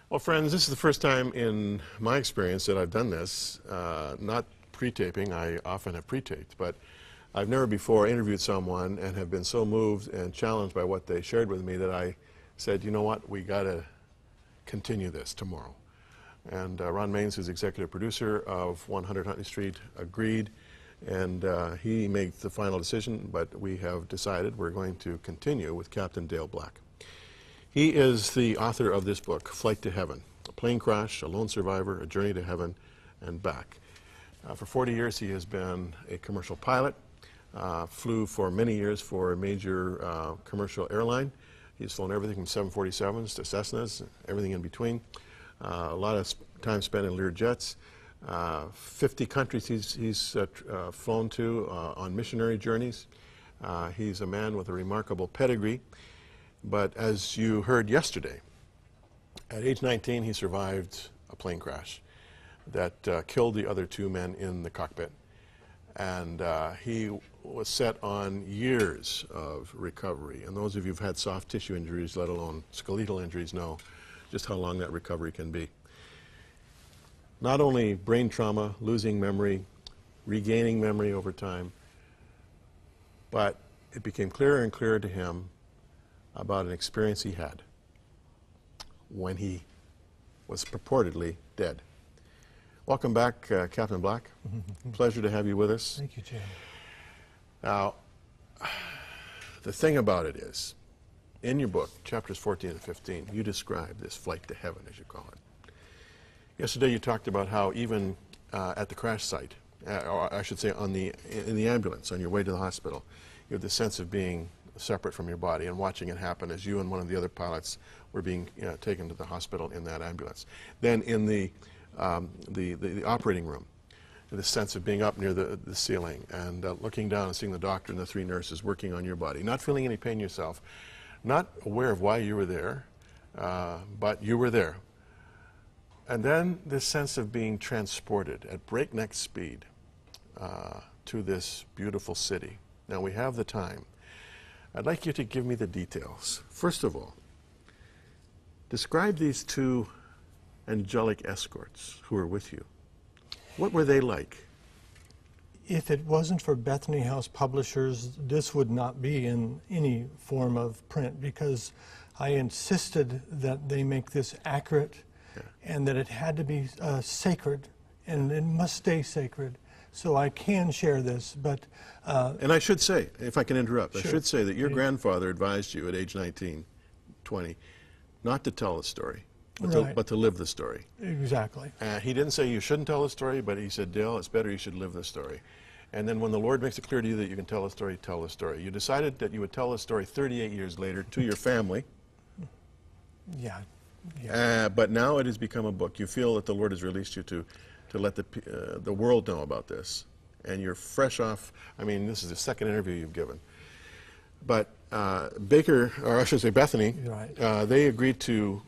Well, friends, this is the first time in my experience that I've done this. Not pre-taping, I often have pre-taped, but I've never before interviewed someone and have been so moved and challenged by what they shared with me that I said, you know what, we got to continue this tomorrow. And Ron Maines, who's executive producer of 100 Huntley Street, agreed, and he made the final decision, but we have decided we're going to continue with Captain Dale Black. He is the author of this book, Flight to Heaven, a plane crash, a lone survivor, a journey to heaven and back. For 40 years he has been a commercial pilot, flew for many years for a major commercial airline. He's flown everything from 747s to Cessnas, everything in between. A lot of time spent in Lear jets. 50 countries he's flown to on missionary journeys. He's a man with a remarkable pedigree. But as you heard yesterday, at age 19 he survived a plane crash that killed the other two men in the cockpit. And he was set on years of recovery. And those of you who've had soft tissue injuries, let alone skeletal injuries, know just how long that recovery can be. Not only brain trauma, losing memory, regaining memory over time, but it became clearer and clearer to him about an experience he had when he was purportedly dead. Welcome back, Captain Black. Pleasure to have you with us. Thank you, Jim. Now, the thing about it is, in your book, chapters 14 and 15, you describe this flight to heaven, as you call it. Yesterday you talked about how even at the crash site, or I should say in the ambulance on your way to the hospital, you have the sense of being separate from your body and watching it happen as you and one of the other pilots were being taken to the hospital in that ambulance. Then in the operating room, the sense of being up near the ceiling and looking down and seeing the doctor and the three nurses working on your body, not feeling any pain yourself, not aware of why you were there, but you were there. And then this sense of being transported at breakneck speed to this beautiful city. Now we have the time. I'd like you to give me the details. First of all, describe these two angelic escorts who were with you. What were they like? If it wasn't for Bethany House Publishers, this would not be in any form of print, because I insisted that they make this accurate and that it had to be sacred, and it must stay sacred. So I can share this, but... and I should say, if I can interrupt, sure. I should say that your grandfather advised you at age 19, 20, not to tell the story, but to live the story. Exactly. He didn't say you shouldn't tell the story, but he said, Dale, it's better you should live the story. And then when the Lord makes it clear to you that you can tell the story, tell the story. You decided that you would tell the story 38 years later to your family. Yeah. But now it has become a book. You feel that the Lord has released you to let the world know about this. And you're fresh off, I mean, this is the second interview you've given. But Baker, or I should say Bethany, right. They agreed to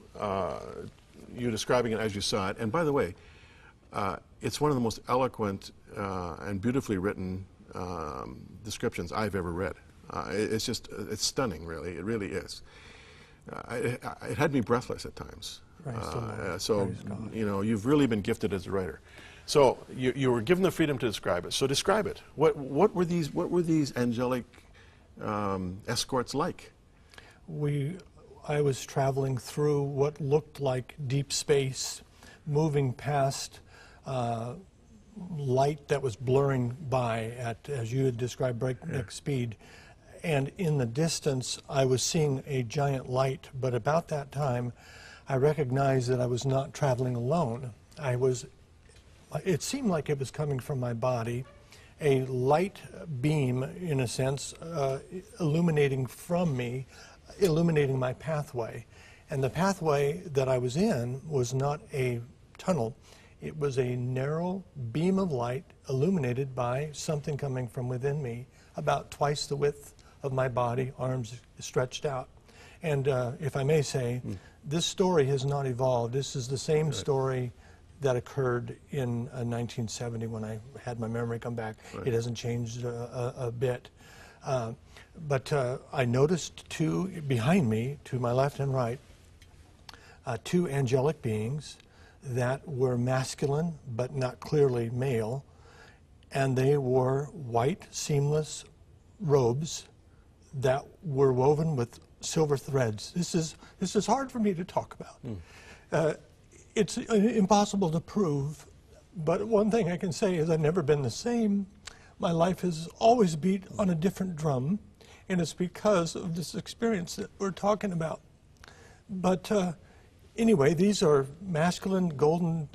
you describing it as you saw it. And by the way, it's one of the most eloquent and beautifully written descriptions I've ever read. It's stunning, really. It really is. It had me breathless at times. So, you know, you've really been gifted as a writer. So you were given the freedom to describe it. So describe it. What were these angelic escorts like? I was traveling through what looked like deep space, moving past light that was blurring by at, as you had described, breakneck speed. And in the distance, I was seeing a giant light. But about that time, I recognized that I was not traveling alone. It seemed like it was coming from my body, a light beam, in a sense, illuminating from me, illuminating my pathway. And the pathway that I was in was not a tunnel. It was a narrow beam of light illuminated by something coming from within me, about twice the width of my body, arms stretched out. And if I may say, this story has not evolved. This is the same story that occurred in 1970 when I had my memory come back. It hasn't changed a bit. But I noticed two behind me, to my left and right, two angelic beings that were masculine but not clearly male, and they wore white seamless robes that were woven with silver threads. This is hard for me to talk about. It's impossible to prove, but one thing I can say is I've never been the same. My life has always beat on a different drum, and it's because of this experience that we're talking about. But anyway, these are masculine, golden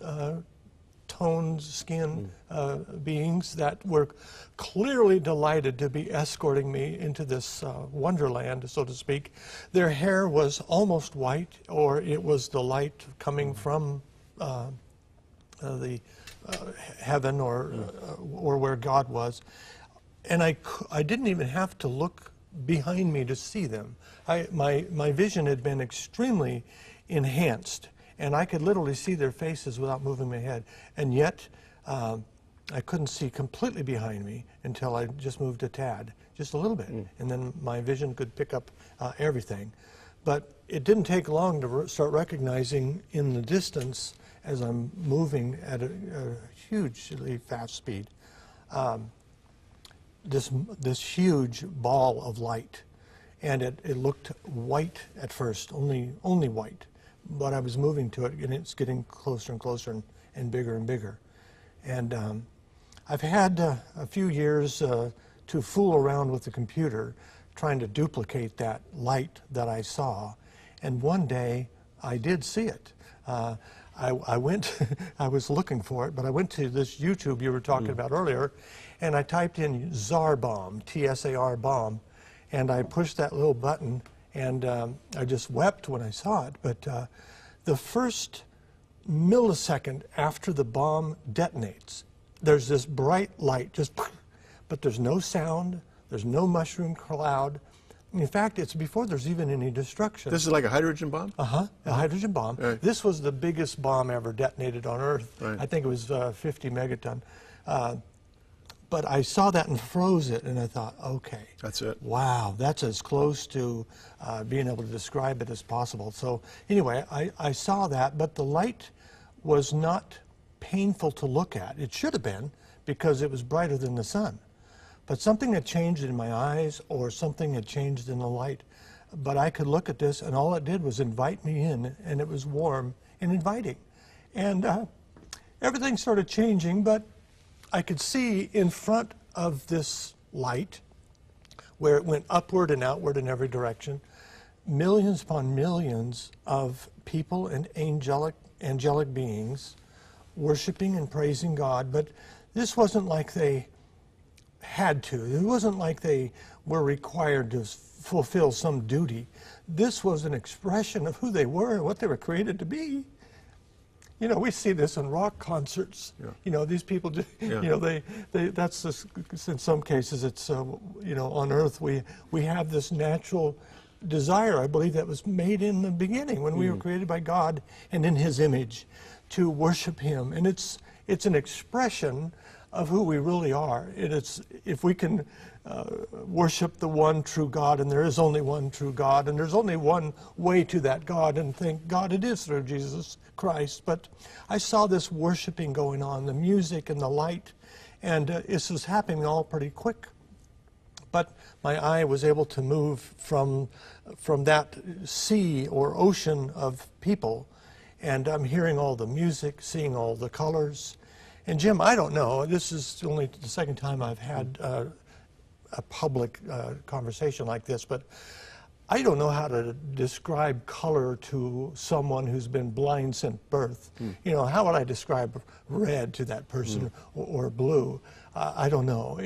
toned skin beings that were clearly delighted to be escorting me into this wonderland, so to speak. Their hair was almost white, or it was the light coming from the heaven or where God was. And I didn't even have to look behind me to see them. My vision had been extremely enhanced, and I could literally see their faces without moving my head. And yet, I couldn't see completely behind me until I just moved a tad, just a little bit. And then my vision could pick up everything. But it didn't take long to start recognizing in the distance, as I'm moving at a hugely fast speed, this huge ball of light. And it looked white at first, only white. But I was moving to it, and it's getting closer and closer and bigger and bigger. And I've had a few years to fool around with the computer, trying to duplicate that light that I saw. And one day, I did see it. I went, I was looking for it, but I went to this YouTube you were talking about earlier, and I typed in Tsar bomb, T-S-A-R bomb, and I pushed that little button, and I just wept when I saw it. But the first millisecond after the bomb detonates, there's this bright light, but there's no sound, there's no mushroom cloud. In fact, it's before there's even any destruction. This is like a hydrogen bomb? A hydrogen bomb. Right. This was the biggest bomb ever detonated on Earth. Right. I think it was 50 megaton. But I saw that and froze it, and I thought, okay. That's it. Wow, that's as close to being able to describe it as possible. So anyway, I saw that, but the light was not painful to look at. It should have been, because it was brighter than the sun. But something had changed in my eyes, or something had changed in the light. But I could look at this, and all it did was invite me in, and it was warm and inviting. And everything started changing, but I could see in front of this light, where it went upward and outward in every direction, millions upon millions of people and angelic beings worshiping and praising God. But this wasn't like they had to. It wasn't like they were required to fulfill some duty. This was an expression of who they were and what they were created to be. You know, we see this in rock concerts. Yeah. You know, these people, you know, that's this, in some cases, it's, you know, on earth we have this natural desire, I believe, that was made in the beginning when we were created by God and in His image to worship Him. And it's an expression of who we really are. It's, if we can worship the one true God, and there is only one true God, and there's only one way to that God, and thank God it is through Jesus Christ. But I saw this worshiping going on, the music and the light, and this was happening all pretty quick. But my eye was able to move from that sea or ocean of people, and I'm hearing all the music, seeing all the colors. And Jim, I don't know, this is only the second time I've had a public conversation like this, but I don't know how to describe color to someone who's been blind since birth. You know, how would I describe red to that person or blue? I don't know.